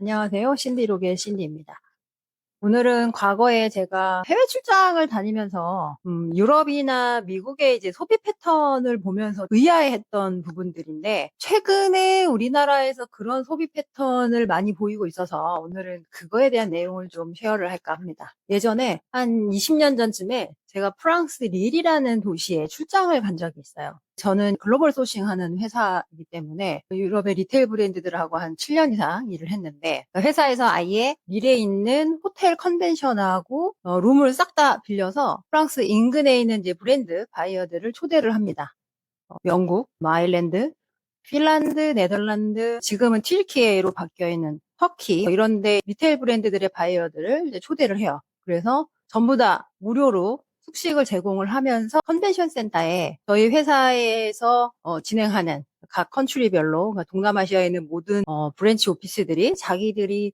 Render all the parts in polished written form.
안녕하세요. 신디록의 신디입니다. 오늘은 과거에 제가 해외 출장을 다니면서 유럽이나 미국의 이제 소비 패턴을 보면서 의아해했던 부분들인데 최근에 우리나라에서 그런 소비 패턴을 많이 보이고 있어서 오늘은 그거에 대한 내용을 좀 쉐어를 할까 합니다. 예전에 한 20년 전쯤에 제가 프랑스 릴이라는 도시에 출장을 간 적이 있어요. 저는 글로벌 소싱하는 회사이기 때문에 유럽의 리테일 브랜드들하고 한 7년 이상 일을 했는데 회사에서 아예 릴에 있는 호텔 컨벤션하고 룸을 싹 다 빌려서 프랑스 인근에 있는 이제 브랜드 바이어들을 초대를 합니다. 영국, 아일랜드, 핀란드, 네덜란드, 지금은 튀르키예로 바뀌어 있는 터키 이런 데 리테일 브랜드들의 바이어들을 이제 초대를 해요. 그래서 전부 다 무료로 숙식을 제공을 하면서 컨벤션 센터에 저희 회사에서 진행하는 각 컨트리별로 그러니까 동남아시아에 있는 모든 브랜치 오피스들이 자기들이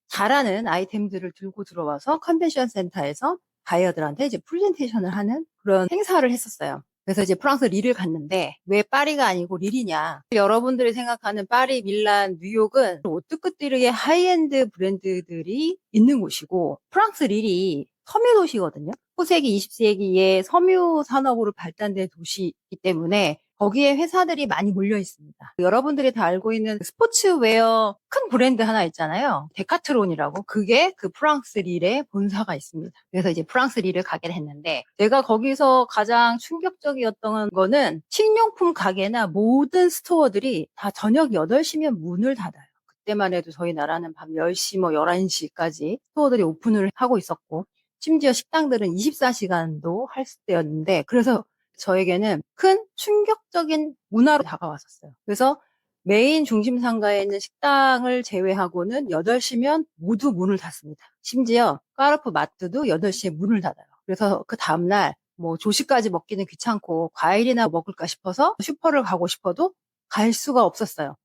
잘하는 아이템들을 들고 들어와서 컨벤션 센터에서 바이어들한테 이제 프레젠테이션을 하는 그런 행사를 했었어요. 그래서 이제 프랑스 릴을 갔는데 왜 파리가 아니고 릴이냐? 여러분들이 생각하는 파리, 밀란, 뉴욕은 오뚜끄뜨르의 하이엔드 브랜드들이 있는 곳이고 프랑스 릴이 섬유 도시거든요. 19세기, 20세기에 섬유 산업으로 발달된 도시이기 때문에 거기에 회사들이 많이 몰려 있습니다. 여러분들이 다 알고 있는 스포츠웨어 큰 브랜드 하나 있잖아요. 데카트론이라고. 그게 그 프랑스 릴에 본사가 있습니다. 그래서 이제 프랑스 릴을 가게 했는데 제가 거기서 가장 충격적이었던 거는 식료품 가게나 모든 스토어들이 다 저녁 8시면 문을 닫아요. 그때만 해도 저희 나라는 밤 10시, 뭐 11시까지 스토어들이 오픈을 하고 있었고 심지어 식당들은 24시간도 할 때였는데 그래서 저에게는 큰 충격적인 문화로 다가왔었어요. 그래서 메인 중심 상가에 있는 식당을 제외하고는 8시면 모두 문을 닫습니다. 심지어 까르푸 마트도 8시에 문을 닫아요. 그래서 그 다음날 뭐 조식까지 먹기는 귀찮고 과일이나 먹을까 싶어서 슈퍼를 가고 싶어도 갈 수가 없었어요.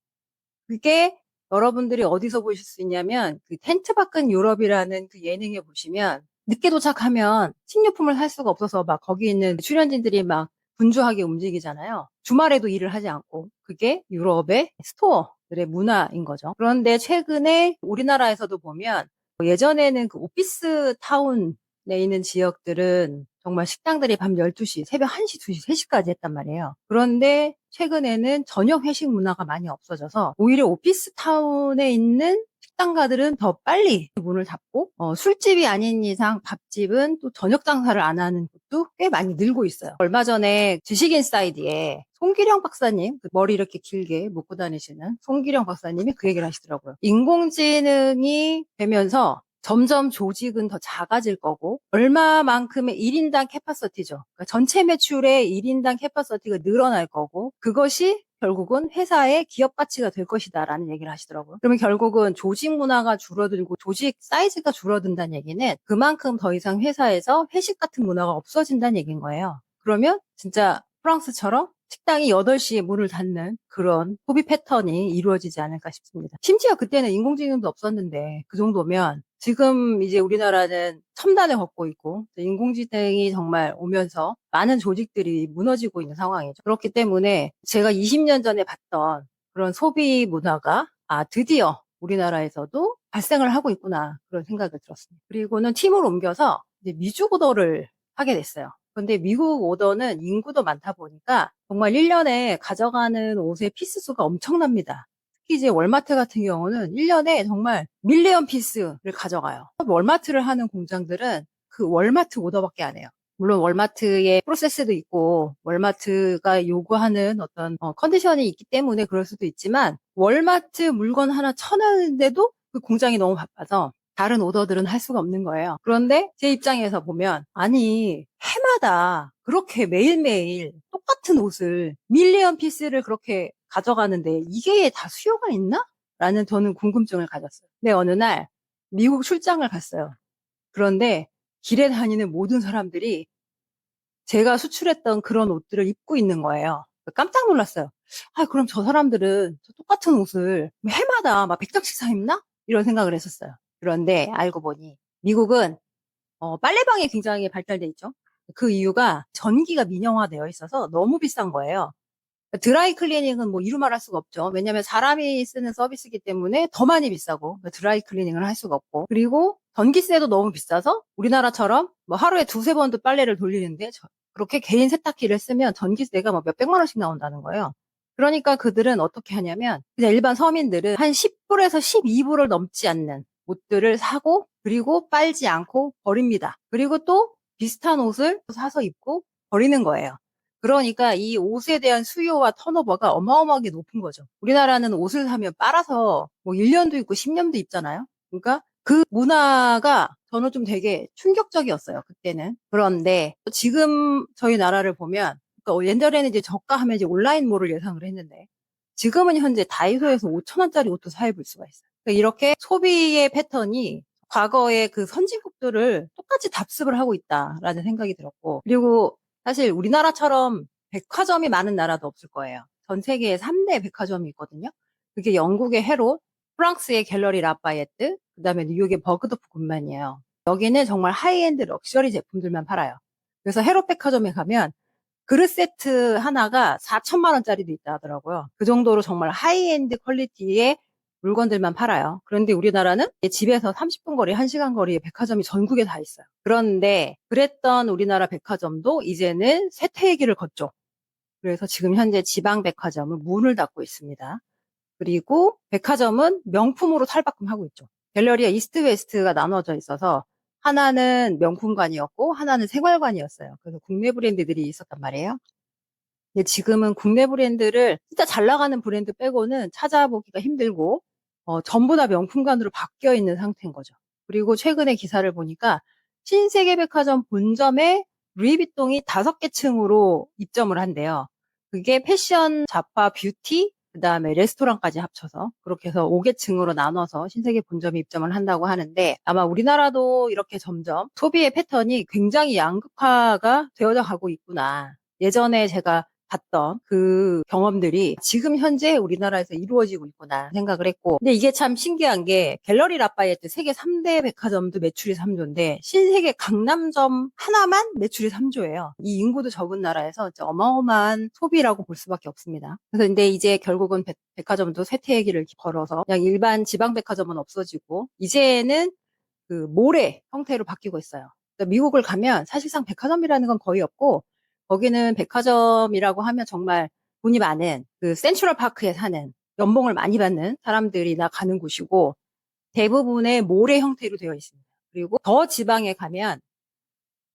그게 여러분들이 어디서 보실 수 있냐면 그 텐트 밖은 유럽이라는 그 예능에 보시면 늦게 도착하면 식료품을 살 수가 없어서 막 거기 있는 출연진들이 막 분주하게 움직이잖아요. 주말에도 일을 하지 않고 그게 유럽의 스토어들의 문화인 거죠. 그런데 최근에 우리나라에서도 보면 예전에는 그 오피스 타운에 있는 지역들은 정말 식당들이 밤 12시, 새벽 1시, 2시, 3시까지 했단 말이에요. 그런데 최근에는 저녁 회식 문화가 많이 없어져서 오히려 오피스 타운에 있는 식당가들은 더 빨리 문을 닫고 술집이 아닌 이상 밥집은 또 저녁 장사를 안 하는 곳도 꽤 많이 늘고 있어요. 얼마 전에 지식인사이드에 송기령 박사님, 그 머리 이렇게 길게 묶고 다니시는 송기령 박사님이 그 얘기를 하시더라고요. 인공지능이 되면서 점점 조직은 더 작아질 거고 얼마만큼의 1인당 캐파시티죠. 그러니까 전체 매출의 1인당 캐파시티가 늘어날 거고 그것이 결국은 회사의 기업 가치가 될 것이다라는 얘기를 하시더라고요. 그러면 결국은 조직 문화가 줄어들고 조직 사이즈가 줄어든다는 얘기는 그만큼 더 이상 회사에서 회식 같은 문화가 없어진다는 얘기인 거예요. 그러면 진짜 프랑스처럼 식당이 8시에 문을 닫는 그런 소비 패턴이 이루어지지 않을까 싶습니다. 심지어 그때는 인공지능도 없었는데 그 정도면 지금 이제 우리나라는 첨단을 걷고 있고 인공지능이 정말 오면서 많은 조직들이 무너지고 있는 상황이죠. 그렇기 때문에 제가 20년 전에 봤던 그런 소비 문화가 드디어 우리나라에서도 발생을 하고 있구나 그런 생각을 들었습니다. 그리고는 팀을 옮겨서 이제 미국 오더를 하게 됐어요. 근데 미국 오더는 인구도 많다 보니까 정말 1년에 가져가는 옷의 피스 수가 엄청납니다. 특히 이제 월마트 같은 경우는 1년에 정말 밀리언 피스를 가져가요. 월마트를 하는 공장들은 그 월마트 오더밖에 안 해요. 물론 월마트의 프로세스도 있고 월마트가 요구하는 어떤 컨디션이 있기 때문에 그럴 수도 있지만 월마트 물건 하나 쳐내는데도 그 공장이 너무 바빠서 다른 오더들은 할 수가 없는 거예요. 그런데 제 입장에서 보면 아니 해마다 그렇게 매일매일 똑같은 옷을 밀리언 피스를 그렇게 가져가는데 이게 다 수요가 있나? 라는 저는 궁금증을 가졌어요. 근데 어느 날 미국 출장을 갔어요. 그런데 길에 다니는 모든 사람들이 제가 수출했던 그런 옷들을 입고 있는 거예요. 깜짝 놀랐어요. 그럼 저 사람들은 저 똑같은 옷을 해마다 막 100장씩 사 입나? 이런 생각을 했었어요. 그런데 알고 보니 미국은 빨래방이 굉장히 발달돼 있죠. 그 이유가 전기가 민영화되어 있어서 너무 비싼 거예요. 드라이 클리닝은 뭐 이루 말할 수가 없죠. 왜냐면 사람이 쓰는 서비스이기 때문에 더 많이 비싸고 드라이 클리닝을 할 수가 없고, 그리고 전기세도 너무 비싸서 우리나라처럼 뭐 하루에 두세 번도 빨래를 돌리는데 그렇게 개인 세탁기를 쓰면 전기세가 뭐 몇백만 원씩 나온다는 거예요. 그러니까 그들은 어떻게 하냐면 그냥 일반 서민들은 한 10불에서 12불을 넘지 않는 옷들을 사고 그리고 빨지 않고 버립니다. 그리고 또 비슷한 옷을 사서 입고 버리는 거예요. 그러니까 이 옷에 대한 수요와 턴오버가 어마어마하게 높은 거죠. 우리나라는 옷을 사면 빨아서 뭐 1년도 입고 10년도 입잖아요. 그러니까 그 문화가 저는 좀 되게 충격적이었어요, 그때는. 그런데 지금 저희 나라를 보면, 그러니까 옛날에는 이제 저가 하면 이제 온라인몰을 예상을 했는데, 지금은 현재 다이소에서 5천 원짜리 옷도 사입을 수가 있어요. 그러니까 이렇게 소비의 패턴이 과거의 그 선진국들을 똑같이 답습을 하고 있다라는 생각이 들었고, 그리고 사실 우리나라처럼 백화점이 많은 나라도 없을 거예요. 전 세계에 3대 백화점이 있거든요. 그게 영국의 해롯, 프랑스의 갤러리 라파예트, 그다음에 뉴욕의 버그더프 굿만이에요. 여기는 정말 하이엔드 럭셔리 제품들만 팔아요. 그래서 해롯 백화점에 가면 그릇 세트 하나가 4천만 원짜리도 있다 하더라고요. 그 정도로 정말 하이엔드 퀄리티의 물건들만 팔아요. 그런데 우리나라는 집에서 30분 거리, 1시간 거리에 백화점이 전국에 다 있어요. 그런데 그랬던 우리나라 백화점도 이제는 쇠퇴기를 걷죠. 그래서 지금 현재 지방 백화점은 문을 닫고 있습니다. 그리고 백화점은 명품으로 탈바꿈하고 있죠. 갤러리아 이스트 웨스트가 나눠져 있어서 하나는 명품관이었고 하나는 생활관이었어요. 그래서 국내 브랜드들이 있었단 말이에요. 근데 지금은 국내 브랜드를 진짜 잘 나가는 브랜드 빼고는 찾아보기가 힘들고 전부 다 명품관으로 바뀌어 있는 상태인 거죠. 그리고 최근에 기사를 보니까 신세계백화점 본점에 루이비통이 5개 층으로 입점을 한대요. 그게 패션, 잡화, 뷰티, 그다음에 레스토랑까지 합쳐서 그렇게 해서 5개 층으로 나눠서 신세계 본점에 입점을 한다고 하는데, 아마 우리나라도 이렇게 점점 소비의 패턴이 굉장히 양극화가 되어져 가고 있구나. 예전에 제가 봤던 그 경험들이 지금 현재 우리나라에서 이루어지고 있구나 생각을 했고, 근데 이게 참 신기한 게 갤러리 라파예트 세계 3대 백화점도 매출이 3조인데 신세계 강남점 하나만 매출이 3조예요. 이 인구도 적은 나라에서 진짜 어마어마한 소비라고 볼 수밖에 없습니다. 그래서 근데 이제 결국은 백화점도 쇠퇴기를 걸어서 그냥 일반 지방 백화점은 없어지고 이제는 그 몰의 형태로 바뀌고 있어요. 그러니까 미국을 가면 사실상 백화점이라는 건 거의 없고, 거기는 백화점이라고 하면 정말 돈이 많은 그 센트럴 파크에 사는 연봉을 많이 받는 사람들이나 가는 곳이고, 대부분의 몰의 형태로 되어 있습니다. 그리고 더 지방에 가면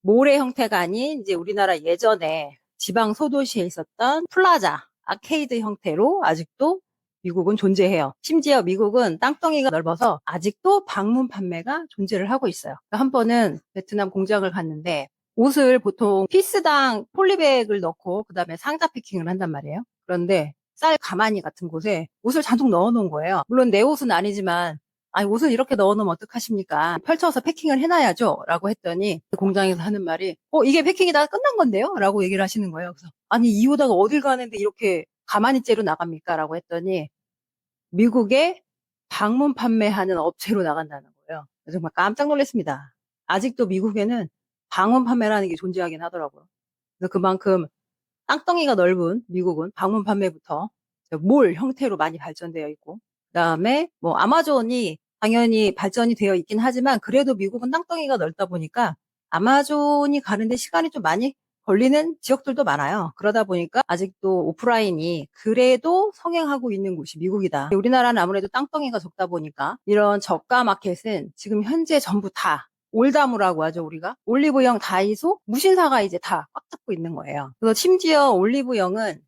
몰의 형태가 아닌 이제 우리나라 예전에 지방 소도시에 있었던 플라자, 아케이드 형태로 아직도 미국은 존재해요. 심지어 미국은 땅덩이가 넓어서 아직도 방문 판매가 존재를 하고 있어요. 한 번은 베트남 공장을 갔는데 옷을 보통 피스당 폴리백을 넣고 그다음에 상자 패킹을 한단 말이에요. 그런데 쌀 가마니 같은 곳에 옷을 잔뜩 넣어놓은 거예요. 물론 내 옷은 아니지만, 아니, 옷을 이렇게 넣어놓으면 어떡하십니까? 펼쳐서 패킹을 해놔야죠. 라고 했더니 공장에서 하는 말이, 이게 패킹이 다 끝난 건데요? 라고 얘기를 하시는 거예요. 그래서, 아니, 이 옷다가 어딜 가는데 이렇게 가마니째로 나갑니까? 라고 했더니 미국에 방문 판매하는 업체로 나간다는 거예요. 정말 깜짝 놀랐습니다. 아직도 미국에는 방문 판매라는 게 존재하긴 하더라고요. 그래서 그만큼 땅덩이가 넓은 미국은 방문 판매부터 몰 형태로 많이 발전되어 있고, 그다음에 뭐 아마존이 당연히 발전이 되어 있긴 하지만 그래도 미국은 땅덩이가 넓다 보니까 아마존이 가는데 시간이 좀 많이 걸리는 지역들도 많아요. 그러다 보니까 아직도 오프라인이 그래도 성행하고 있는 곳이 미국이다. 우리나라는 아무래도 땅덩이가 적다 보니까 이런 저가 마켓은 지금 현재 전부 다 올다무라고 하죠, 우리가. 올리브영, 다이소, 무신사가 이제 다 꽉 잡고 있는 거예요. 그래서 심지어 올리브영은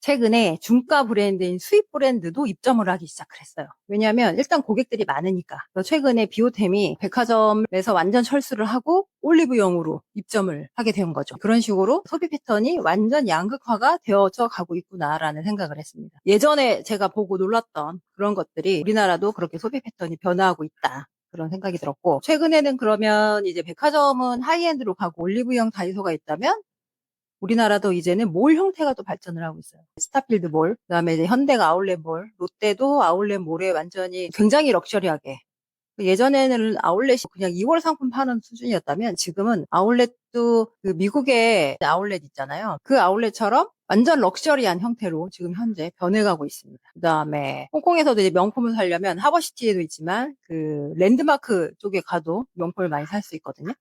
최근에 중가 브랜드인 수입 브랜드도 입점을 하기 시작을 했어요. 왜냐하면 일단 고객들이 많으니까. 그래서 최근에 비오템이 백화점에서 완전 철수를 하고 올리브영으로 입점을 하게 된 거죠. 그런 식으로 소비 패턴이 완전 양극화가 되어져 가고 있구나라는 생각을 했습니다. 예전에 제가 보고 놀랐던 그런 것들이 우리나라도 그렇게 소비 패턴이 변화하고 있다. 그런 생각이 들었고, 최근에는 그러면 이제 백화점은 하이엔드로 가고 올리브영 다이소가 있다면 우리나라도 이제는 몰 형태가 또 발전을 하고 있어요. 스타필드 몰, 그다음에 이제 현대가 아울렛 몰, 롯데도 아울렛 몰에 완전히 굉장히 럭셔리하게. 예전에는 아울렛이 그냥 2월 상품 파는 수준이었다면 지금은 아울렛도 그 미국의 아울렛 있잖아요. 그 아울렛처럼 완전 럭셔리한 형태로 지금 현재 변해가고 있습니다. 그다음에 홍콩에서도 이제 명품을 사려면 하버시티에도 있지만 그 랜드마크 쪽에 가도 명품을 많이 살 수 있거든요.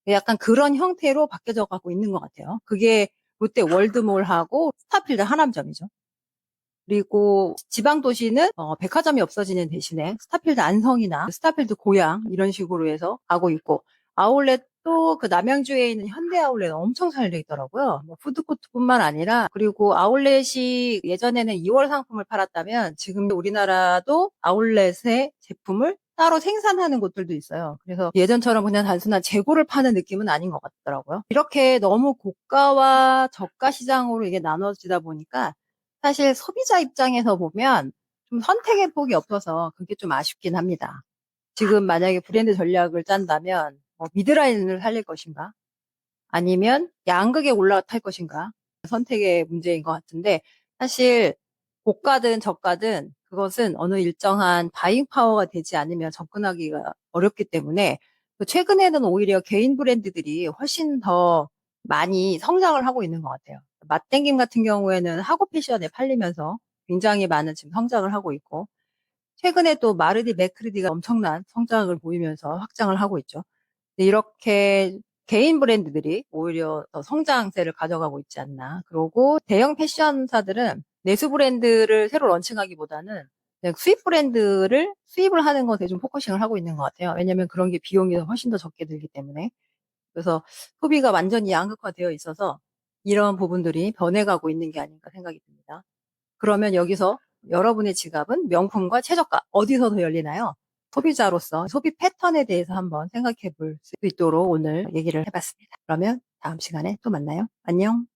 약간 그런 형태로 바뀌어져 가고 있는 것 같아요. 그게 롯데 월드몰하고 스타필드 하남점이죠. 그리고 지방 도시는 백화점이 없어지는 대신에 스타필드 안성이나 스타필드 고양 이런 식으로 해서 가고 있고, 아울렛도 그 남양주에 있는 현대 아울렛 엄청 잘 돼 있더라고요. 뭐 푸드코트뿐만 아니라, 그리고 아울렛이 예전에는 2월 상품을 팔았다면 지금 우리나라도 아울렛의 제품을 따로 생산하는 곳들도 있어요. 그래서 예전처럼 그냥 단순한 재고를 파는 느낌은 아닌 것 같더라고요. 이렇게 너무 고가와 저가 시장으로 이게 나눠지다 보니까 사실 소비자 입장에서 보면 좀 선택의 폭이 없어서 그게 좀 아쉽긴 합니다. 지금 만약에 브랜드 전략을 짠다면 미드라인을 살릴 것인가? 아니면 양극에 올라탈 것인가? 선택의 문제인 것 같은데, 사실 고가든 저가든 그것은 어느 일정한 바잉 파워가 되지 않으면 접근하기가 어렵기 때문에, 최근에는 오히려 개인 브랜드들이 훨씬 더 많이 성장을 하고 있는 것 같아요. 맛땡김 같은 경우에는 하고 패션에 팔리면서 굉장히 많은 지금 성장을 하고 있고, 최근에 또 마르디 맥크리디가 엄청난 성장을 보이면서 확장을 하고 있죠. 이렇게 개인 브랜드들이 오히려 더 성장세를 가져가고 있지 않나. 그리고 대형 패션사들은 내수 브랜드를 새로 런칭하기보다는 그냥 수입 브랜드를 수입을 하는 것에 좀 포커싱을 하고 있는 것 같아요. 왜냐하면 그런 게 비용이 훨씬 더 적게 들기 때문에. 그래서 소비가 완전히 양극화되어 있어서 이런 부분들이 변해가고 있는 게 아닌가 생각이 듭니다. 그러면 여기서 여러분의 지갑은 명품과 최저가 어디서 더 열리나요? 소비자로서 소비 패턴에 대해서 한번 생각해 볼 수 있도록 오늘 얘기를 해봤습니다. 그러면 다음 시간에 또 만나요. 안녕.